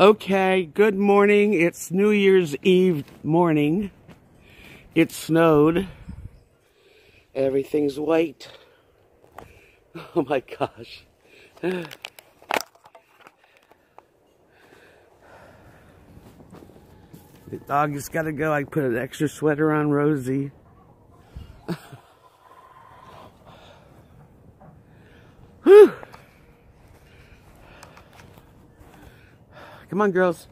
Okay, good morning. It's New Year's Eve morning. It snowed. Everything's white. Oh my gosh. The dog has got to go. I put an extra sweater on Rosie. Whew. Come on, girls.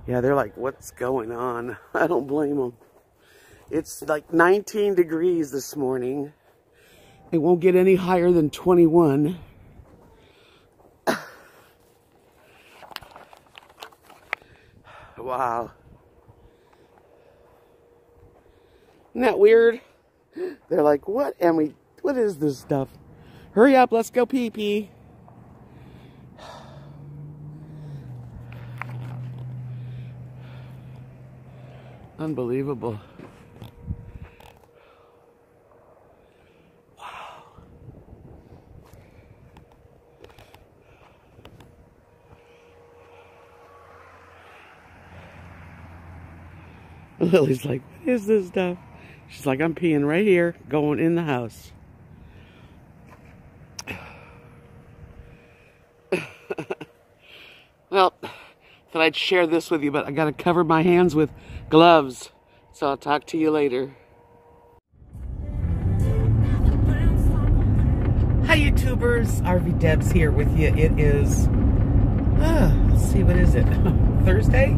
Yeah, they're like, what's going on? I don't blame them. It's like 19 degrees this morning. It won't get any higher than 21. Wow. Isn't that weird? They're like, what is this stuff? Hurry up, let's go pee-pee. Unbelievable. Wow. Lily's like, what is this stuff? She's like, I'm peeing right here, going in the house. Well, thought I'd share this with you, but I gotta cover my hands with gloves. So I'll talk to you later. Hi YouTubers, RV Debs here with you. It is, let's see, what is it? Thursday?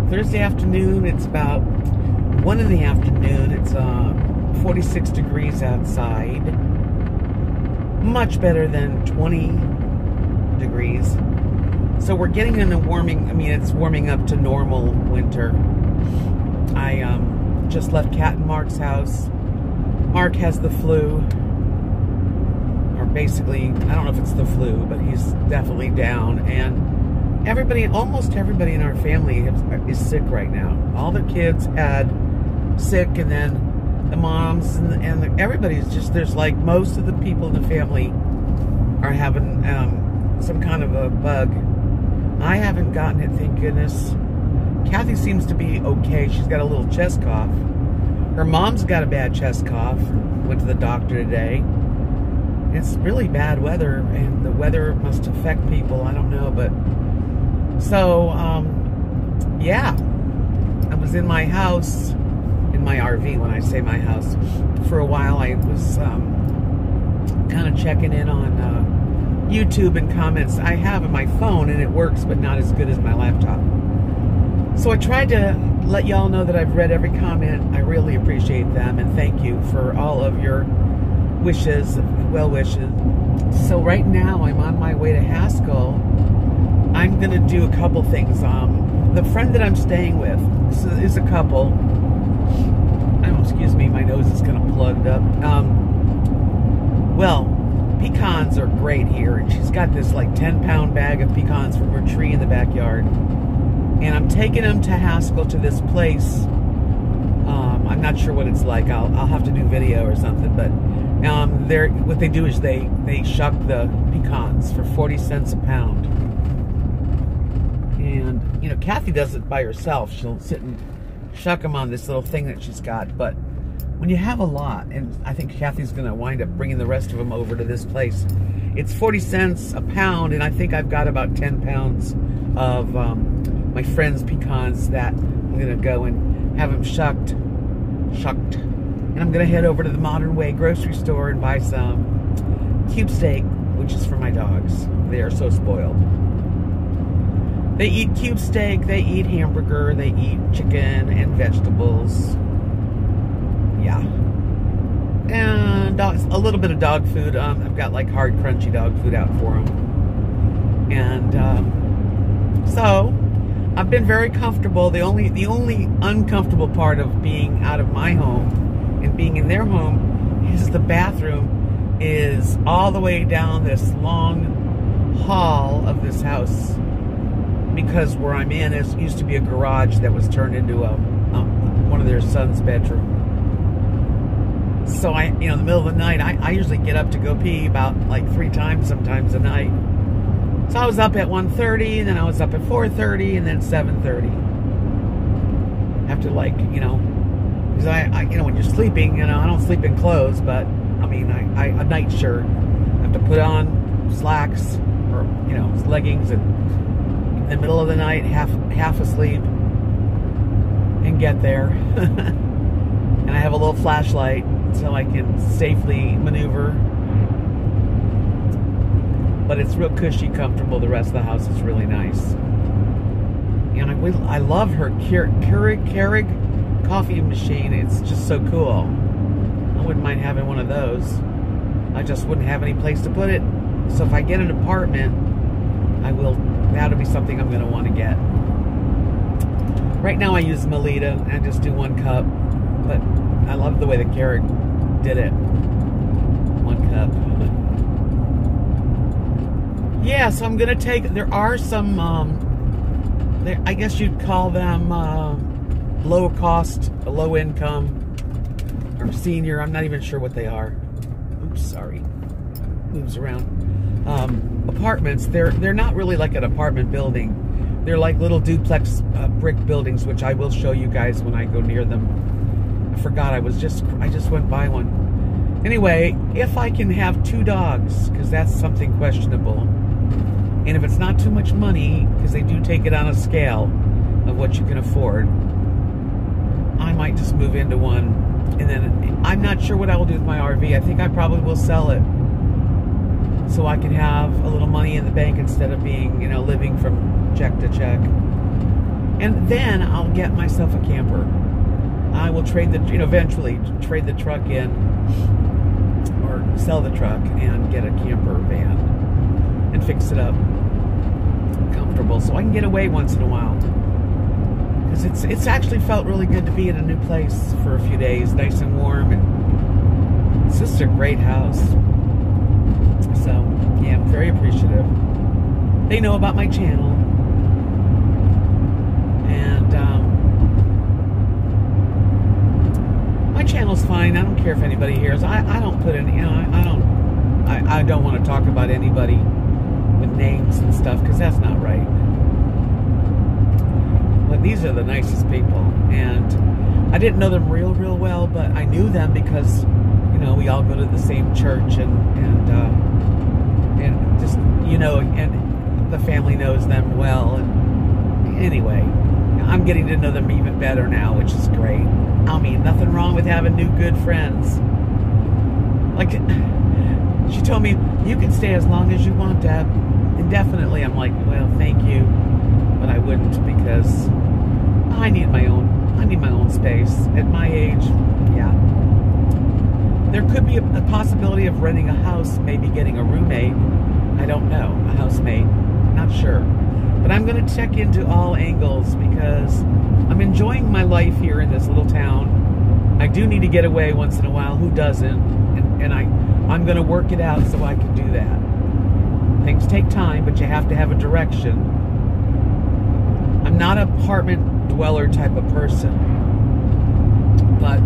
Thursday afternoon. It's about 1 in the afternoon. It's 46 degrees outside. Much better than 20 degrees. So we're getting into warming. I mean, it's warming up to normal winter. I just left Kat and Mark's house. Mark has the flu. Or basically, I don't know if it's the flu, but he's definitely down. And everybody, almost everybody in our family is sick right now. All the kids had sick, and then the moms and everybody's just, there's like most of the people in the family are having some kind of a bug. I haven't gotten it, thank goodness. Kathy seems to be okay. She's got a little chest cough. Her mom's got a bad chest cough. Went to the doctor today. It's really bad weather, and the weather must affect people. I don't know, but so yeah, I was in my house, in my RV. When I say my house, for a while I was kind of checking in on YouTube and comments. I have on my phone and it works, but not as good as my laptop. So I tried to let y'all know that I've read every comment. I really appreciate them, and thank you for all of your wishes, well wishes. So right now I'm on my way to Haskell. I'm gonna do a couple things. The friend that I'm staying with is a couple. Oh, excuse me, my nose is kind of plugged up. Well, pecans are great here, and she's got this like 10-pound bag of pecans from her tree in the backyard, and I'm taking them to Haskell, to this place. I'm not sure what it's like. I'll have to do video or something, but what they do is they shuck the pecans for 40 cents a pound. And you know, Kathy does it by herself. She'll sit and shuck them on this little thing that she's got, but when you have a lot, and I think Kathy's going to wind up bringing the rest of them over to this place, it's 40 cents a pound, and I think I've got about 10 pounds of my friend's pecans that I'm going to go and have them shucked. And I'm going to head over to the Modern Way grocery store and buy some cube steak, which is for my dogs. They are so spoiled. They eat cube steak, they eat hamburger, they eat chicken and vegetables. Yeah. And a little bit of dog food. I've got like hard, crunchy dog food out for them. And so I've been very comfortable. The only uncomfortable part of being out of my home and being in their home is the bathroom is all the way down this long hall of this house, because where I'm in used to be a garage that was turned into one of their son's bedroom. So in the middle of the night, I usually get up to go pee about like 3 times sometimes a night. So I was up at 1:30, and then I was up at 4:30, and then 7:30. Have to, like, you know, because I you know, when you're sleeping, you know, I don't sleep in clothes, but I mean, a night shirt. I have to put on slacks or, you know, leggings, and in the middle of the night, half asleep, and get there. And I have a little flashlight so I can safely maneuver. But it's real cushy, comfortable. The rest of the house is really nice. And I love her Keurig coffee machine. It's just so cool. I wouldn't mind having one of those. I just wouldn't have any place to put it. So if I get an apartment, that'll be something I'm going to want to get. Right now I use Melita and I just do 1 cup. But I love the way the Keurig did it. 1 cup. Yeah, so I'm going to take... There are some... I guess you'd call them low cost, low income, or senior. I'm not even sure what they are. Oops, sorry. Moves around. Apartments. They're not really like an apartment building. They're like little duplex brick buildings, which I will show you guys when I go near them. I forgot. I just went by one. Anyway, if I can have 2 dogs, because that's something questionable. And if it's not too much money, because they do take it on a scale of what you can afford, I might just move into one. And then I'm not sure what I will do with my RV. I think I probably will sell it so I can have a little money in the bank instead of being, you know, living from check to check. And then I'll get myself a camper. I will trade eventually trade the truck in, or sell the truck and get a camper van and fix it up comfortable so I can get away once in a while, because it's actually felt really good to be in a new place for a few days, nice and warm, and it's just a great house. So yeah, I'm very appreciative. They know about my channel, and my channel's fine. I don't care if anybody hears. I don't put any, you know, I don't want to talk about anybody with names and stuff, because that's not right. But these are the nicest people, and I didn't know them real well, but I knew them because, you know, we all go to the same church, and just, you know, and the family knows them well. And anyway, I'm getting to know them even better now, which is great. I mean, nothing wrong with having new good friends. Like, she told me, you can stay as long as you want, Deb. Indefinitely. I'm like, well, thank you, but I wouldn't, because I need my own space at my age. Yeah. There could be a possibility of renting a house, maybe getting a roommate. I don't know. A housemate. Not sure. But I'm going to check into all angles, because I'm enjoying my life here in this little town. I do need to get away once in a while. Who doesn't? And I'm going to work it out so I can do that. Things take time, but you have to have a direction. I'm not an apartment dweller type of person, but,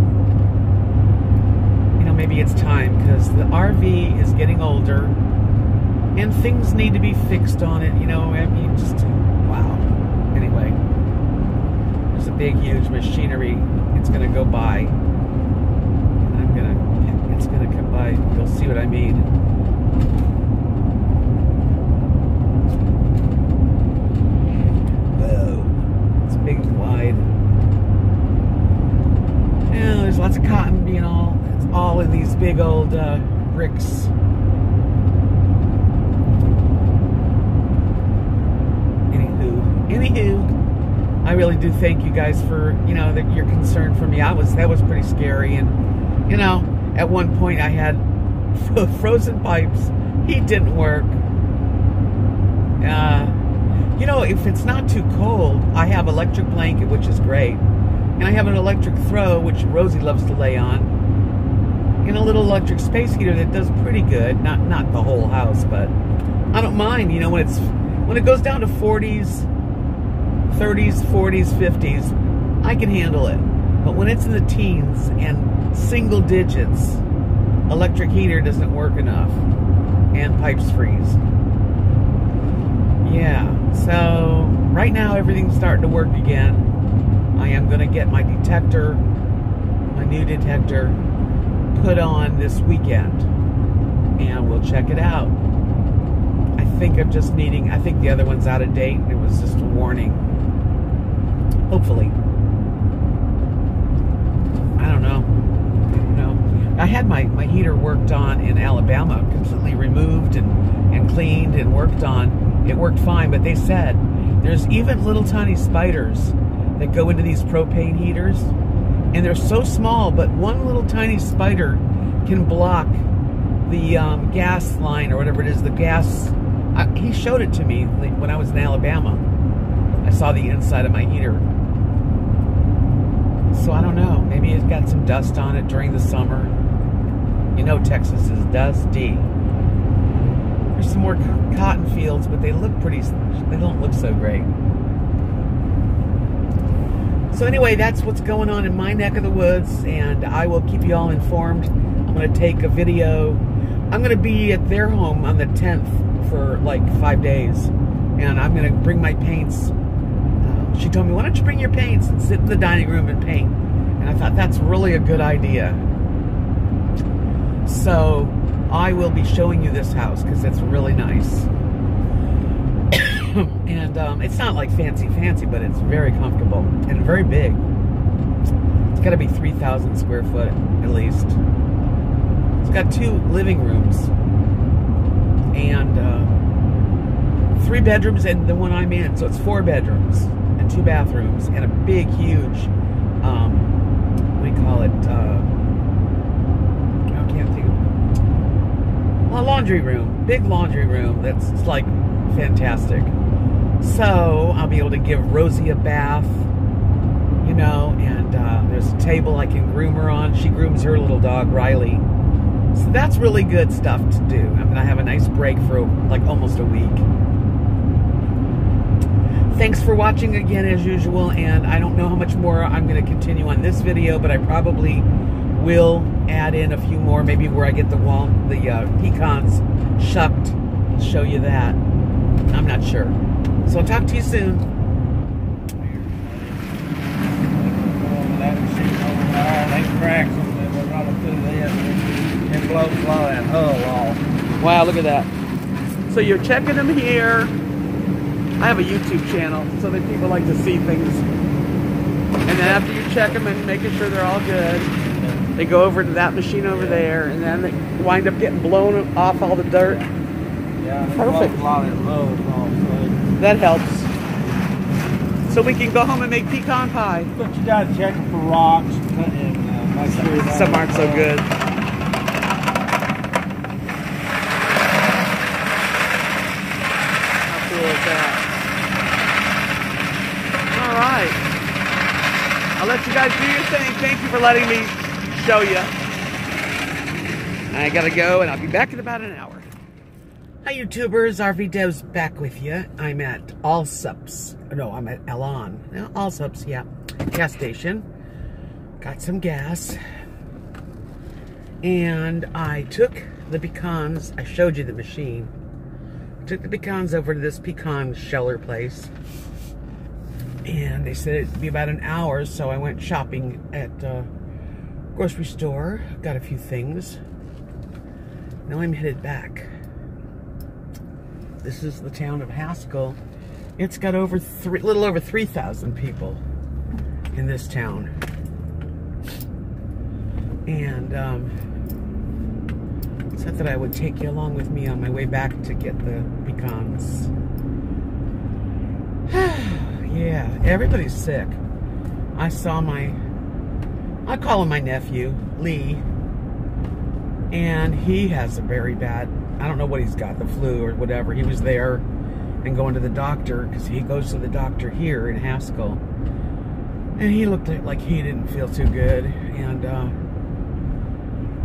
you know, maybe it's time, because the RV is getting older and things need to be fixed on it, you know. I mean, just, wow. Anyway, there's a big, huge machinery. It's going to go by, and it's going to come by. You'll see what I mean. Big and wide. Yeah, there's lots of cotton being it's all in these big old bricks. Anywho, I really do thank you guys for, you know, your concern for me. That was pretty scary, and, you know, at one point I had frozen pipes. Heat didn't work. You know, if it's not too cold, I have electric blanket, which is great. And I have an electric throw, which Rosie loves to lay on. And a little electric space heater that does pretty good. Not the whole house, but I don't mind. You know, when it goes down to 40s, 30s, 40s, 50s, I can handle it. But when it's in the teens and single digits, electric heater doesn't work enough. And pipes freeze. right now everything's starting to work again. I am going to get my detector, my new detector, put on this weekend, and we'll check it out. I think I'm just needing, I think the other one's out of date. It was just a warning. Hopefully. I don't know. I had my heater worked on in Alabama, completely removed and cleaned and worked on. It worked fine, but they said there's even little tiny spiders that go into these propane heaters, and they're so small, but one little tiny spider can block the gas line or whatever it is, the gas. He showed it to me when I was in Alabama. I saw the inside of my heater. So I don't know, maybe it's got some dust on it during the summer. You know Texas is dusty. There's some more cotton fields, but they look pretty, they don't look so great. So anyway, that's what's going on in my neck of the woods, and I will keep you all informed. I'm going to take a video. I'm going to be at their home on the 10th for like 5 days, and I'm going to bring my paints. She told me, why don't you bring your paints and sit in the dining room and paint? And I thought that's really a good idea. So I will be showing you this house because it's really nice. And it's not like fancy, but it's very comfortable and very big. It's got to be 3,000 square foot at least. It's got 2 living rooms and 3 bedrooms and the one I'm in. So it's 4 bedrooms and 2 bathrooms and a big, huge, what do you call it? I can't think of it. A laundry room, big laundry room. That's like fantastic. So I'll be able to give Rosie a bath, you know, and there's a table I can groom her on. She grooms her little dog, Riley. So that's really good stuff to do. I'm going to have a nice break for like almost a week. Thanks for watching again as usual, and I don't know how much more I'm going to continue on this video, but I probably will add in a few more, maybe where I get the pecans shucked. I'll show you that. I'm not sure. So I'll talk to you soon. Wow, look at that. So you're checking them here. I have a YouTube channel so that people like to see things. And then after you check them and making sure they're all good, they go over to that machine over there, and then they wind up getting blown off all the dirt. Yeah, perfect. That helps. So we can go home and make pecan pie. But you gotta check for rocks and make sure some aren't so good. How cool is that? All right. I'll let you guys do your thing. Thank you for letting me show you. I gotta go, and I'll be back in about an hour. Hi YouTubers, RV Devs back with you. I'm at Allsups. No, I'm at Elon. No, Allsups, yeah. Gas station. Got some gas. And I took the pecans. I showed you the machine. Took the pecans over to this pecan sheller place. And they said it'd be about an hour, so I went shopping at grocery store. Got a few things. Now I'm headed back. This is the town of Haskell. It's got over little over 3,000 people in this town. And said that I would take you along with me on my way back to get the pecans. Yeah, everybody's sick. I saw I call him my nephew, Lee, and he has a very bad, I don't know what he's got, the flu or whatever. He was there and going to the doctor because he goes to the doctor here in Haskell. And he looked like he didn't feel too good. And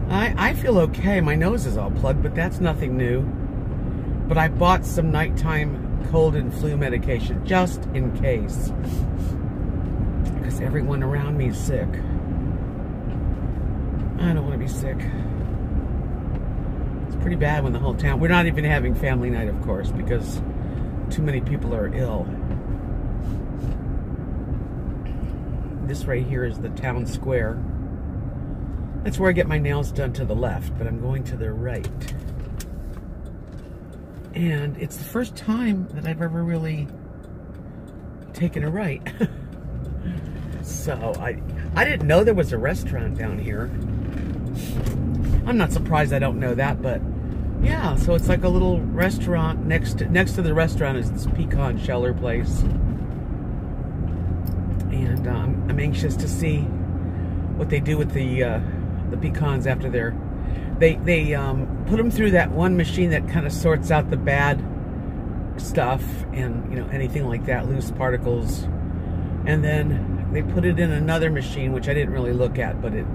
I feel okay. My nose is all plugged, but that's nothing new. But I bought some nighttime cold and flu medication just in case. Because everyone around me is sick. I don't want to be sick. It's pretty bad when the whole town... We're not even having family night, of course, because too many people are ill. This right here is the town square. That's where I get my nails done to the left, but I'm going to the right. And it's the first time that I've ever really taken a right. So I didn't know there was a restaurant down here. I'm not surprised I don't know that, but yeah, so it's like a little restaurant. Next to the restaurant is this pecan sheller place. And I'm anxious to see what they do with the pecans after they put them through that one machine that kind of sorts out the bad stuff and, you know, anything like that, loose particles. And then they put it in another machine, which I didn't really look at, but it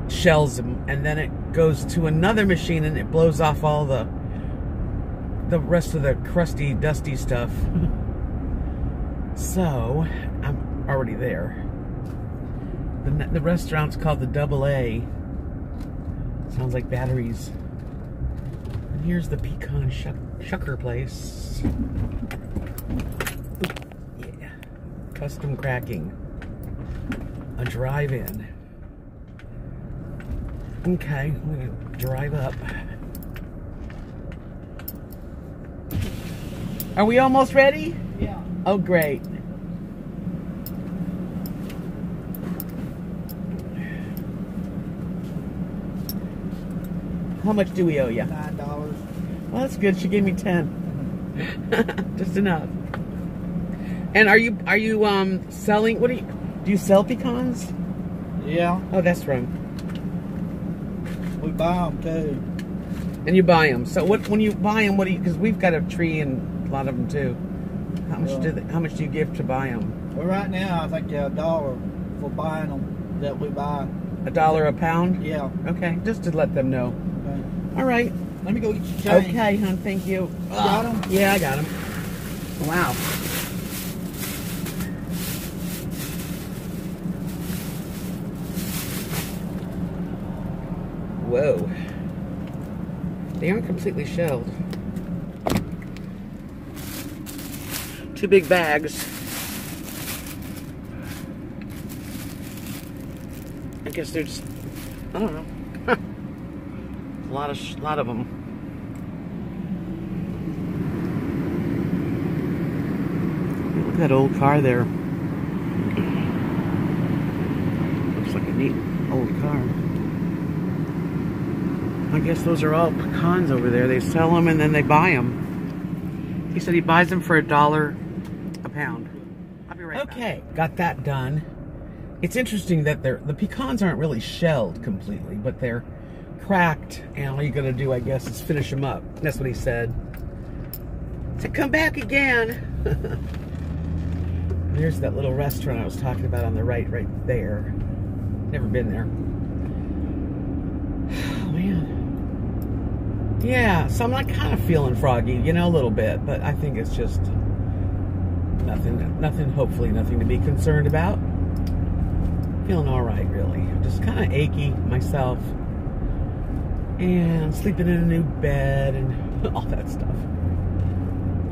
shells them, and then it goes to another machine and it blows off all the rest of the crusty, dusty stuff. So I'm already there. The restaurant's called the Double A. Sounds like batteries. And here's the pecan shucker place. Yeah. Custom cracking. A drive-in. Okay, I'm gonna drive up. Are we almost ready? Yeah. Oh, great. How much do we owe you? $9. Well, that's good. She gave me 10. Just enough. And are you selling? What do you sell pecans? Yeah. Oh, that's right. We buy them too. And you buy them. So when you buy them, what do you? Because we've got a tree and a lot of them too. How much do you give to buy them? Well, right now I think they're $1 for buying them that we buy. $1 a pound? Yeah. Okay, just to let them know. Okay. All right. Let me go get your change. Okay, hon. Thank you. Got them? Yeah, I got them. Wow. Whoa. They aren't completely shelled. 2 big bags. I guess they're just, I don't know. a lot of them. Look at that old car there. Looks like a neat old car. I guess those are all pecans over there. They sell them and then they buy them. He said he buys them for $1 a pound. I'll be right back. Okay, got that done. It's interesting that the pecans aren't really shelled completely, but they're cracked, and all you're gonna do, I guess, is finish them up. That's what he said. To come back again. There's that little restaurant I was talking about on the right there. Never been there. Oh, man. Yeah, so I'm like kind of feeling froggy, you know, a little bit, but I think it's just nothing, hopefully nothing to be concerned about. Feeling all right, really. Just kind of achy myself, and sleeping in a new bed and all that stuff.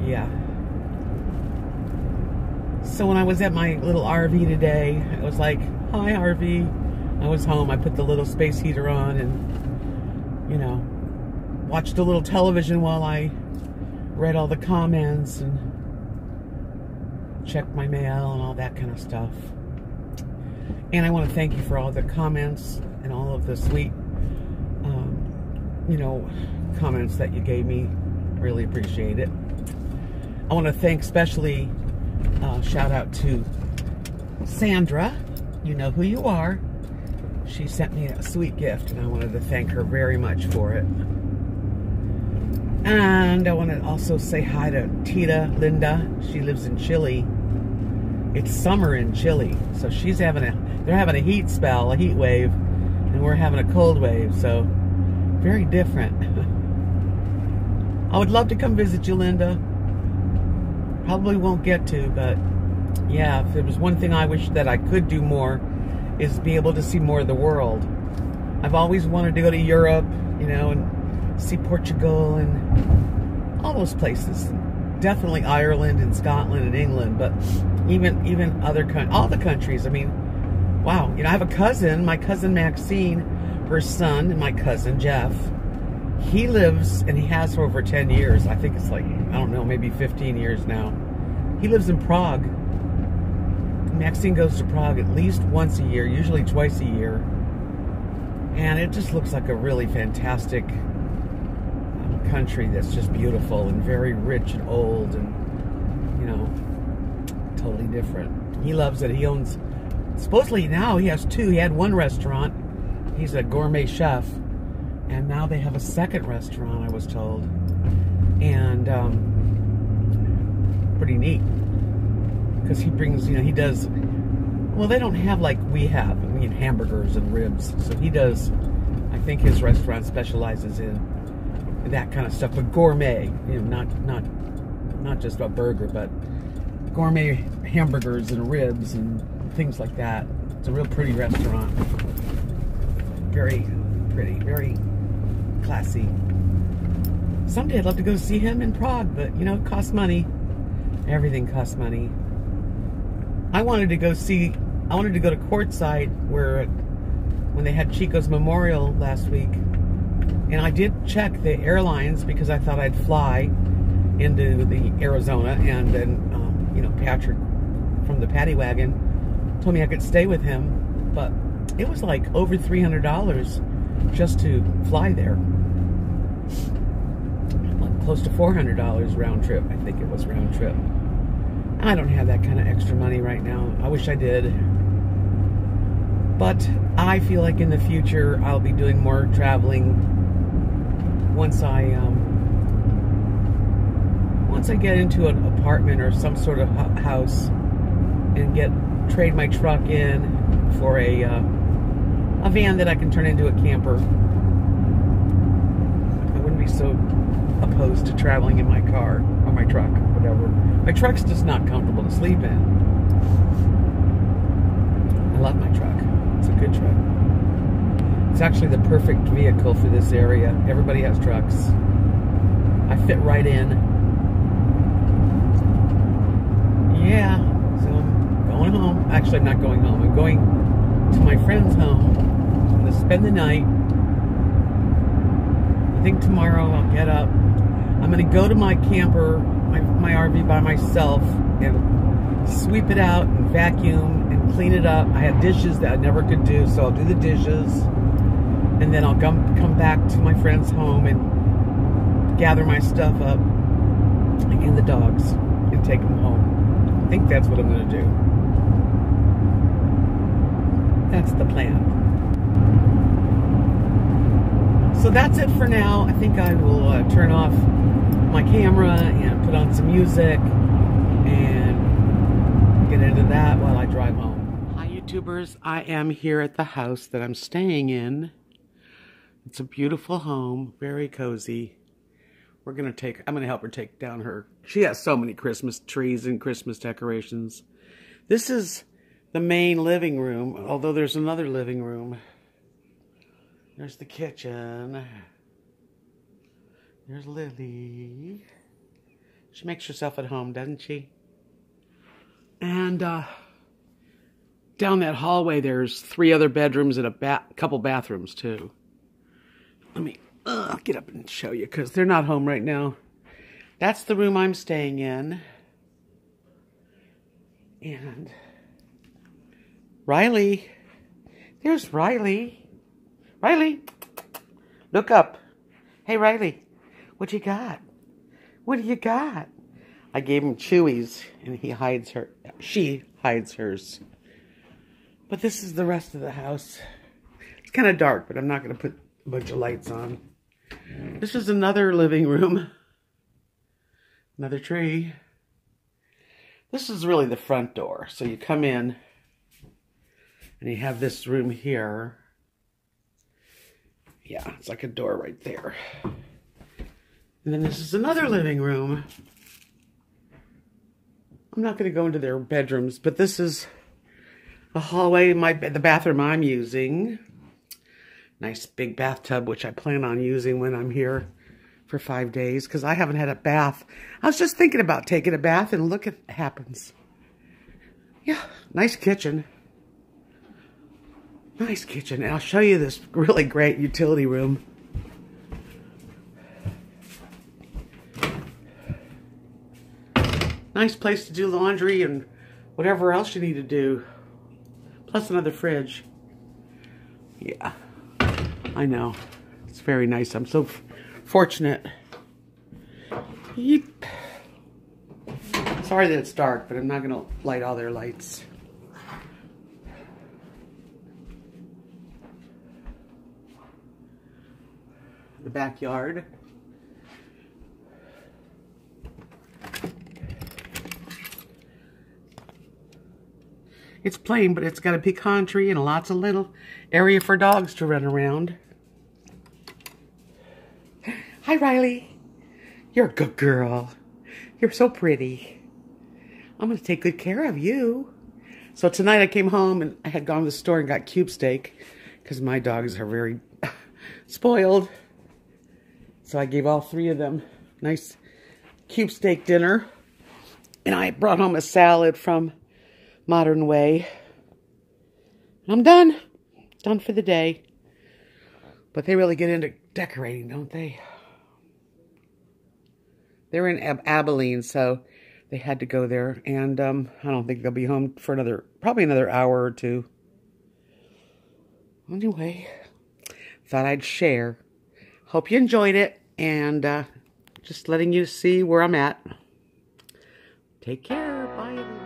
Yeah. So when I was at my little RV today, I was like, hi RV. I was home, I put the little space heater on and, you know, watched a little television while I read all the comments and checked my mail and all that kind of stuff. And I want to thank you for all the comments and all of the sweet, you know, comments that you gave me. Really appreciate it. I want to thank especially, shout out to Sandra. You know who you are. She sent me a sweet gift, and I wanted to thank her very much for it. And I want to also say hi to Tita Linda. She lives in Chile. It's summer in Chile, so they're having a heat spell, a heat wave, and we're having a cold wave, so very different. I would love to come visit you, Linda. Probably won't get to, but yeah, if there was one thing I wish that I could do more, is be able to see more of the world. I've always wanted to go to Europe, you know, and see Portugal and all those places. Definitely Ireland and Scotland and England, but even all the countries. I mean, wow. You know, I have a cousin, my cousin Maxine, her son, and my cousin Jeff. He lives, and he has for over 10 years. I think it's like, I don't know, maybe 15 years now. He lives in Prague. Maxine goes to Prague at least once a year, usually twice a year. And it just looks like a really fantastic country that's just beautiful and very rich and old and, you know, totally different. He loves it. He owns, supposedly now he has two. He had one restaurant. He's a gourmet chef. And now they have a second restaurant, I was told. And pretty neat. Because he brings, you know, he does, well, they don't have like we have, I mean, hamburgers and ribs. So he does, I think his restaurant specializes in that kind of stuff, but gourmet, you know, not just a burger, but gourmet hamburgers and ribs and things like that. It's a real pretty restaurant. Very pretty, very classy. Someday I'd love to go see him in Prague, but you know, it costs money. Everything costs money. I wanted to go to courtside when they had Chico's memorial last week. And I did check the airlines because I thought I'd fly into the Arizona, and then, you know, Patrick from the Paddy Wagon told me I could stay with him, but it was like over $300 just to fly there. Like close to $400 round trip. I think it was round trip. I don't have that kind of extra money right now. I wish I did. But I feel like in the future I'll be doing more traveling once I get into an apartment or some sort of house and trade my truck in for a van that I can turn into a camper. I wouldn't be so opposed to traveling in my car or my truck, whatever. My truck's just not comfortable to sleep in. I love my truck. It's a good truck. It's actually the perfect vehicle for this area. Everybody has trucks. I fit right in. Yeah, so I'm going home. Actually, I'm not going home. I'm going to my friend's home. I'm going to spend the night. I think tomorrow I'll get up. I'm going to go to my camper, my RV by myself, and sweep it out and vacuum and clean it up. I had dishes that I never could do, so I'll do the dishes. And then I'll come back to my friend's home and gather my stuff up and the dogs and take them home. I think that's what I'm going to do. That's the plan. So that's it for now. I think I will turn off my camera and put on some music and get into that while I drive home. Hi YouTubers, I am here at the house that I'm staying in. It's a beautiful home, very cozy. I'm gonna help her take down she has so many Christmas trees and Christmas decorations. This is the main living room, although there's another living room. There's the kitchen. There's Lily. She makes herself at home, doesn't she? And down that hallway, there's 3 other bedrooms and a couple bathrooms, too. Let me get up and show you, because they're not home right now. That's the room I'm staying in. And Riley. There's Riley. Riley, look up. Hey, Riley, what you got? What do you got? I gave him Chewies, and she hides hers. But this is the rest of the house. It's kind of dark, but I'm not going to put a bunch of lights on. This is another living room. Another tree. This is really the front door. So you come in, and you have this room here. Yeah, it's like a door right there. And then this is another living room. I'm not going to go into their bedrooms, but this is the hallway, the bathroom I'm using. Nice big bathtub, which I plan on using when I'm here for 5 days, because I haven't had a bath. I was just thinking about taking a bath, and look, it happens. Yeah, nice kitchen. Nice kitchen. And I'll show you this really great utility room. Nice place to do laundry and whatever else you need to do. Plus another fridge. Yeah, I know. It's very nice. I'm so fortunate. Yep. Sorry that it's dark, but I'm not going to light all their lights. The backyard. It's plain, but it's got a pecan tree and lots of little area for dogs to run around. Hi, Riley. You're a good girl. You're so pretty. I'm going to take good care of you. So tonight I came home and I had gone to the store and got cube steak because my dogs are very spoiled. So I gave all three of them nice cube steak dinner. And I brought home a salad from Modern Way. I'm done. Done for the day. But they really get into decorating, don't they? They're in Abilene, so they had to go there. And I don't think they'll be home for probably another hour or two. Anyway, thought I'd share. Hope you enjoyed it. And just letting you see where I'm at. Take care. Bye, everyone.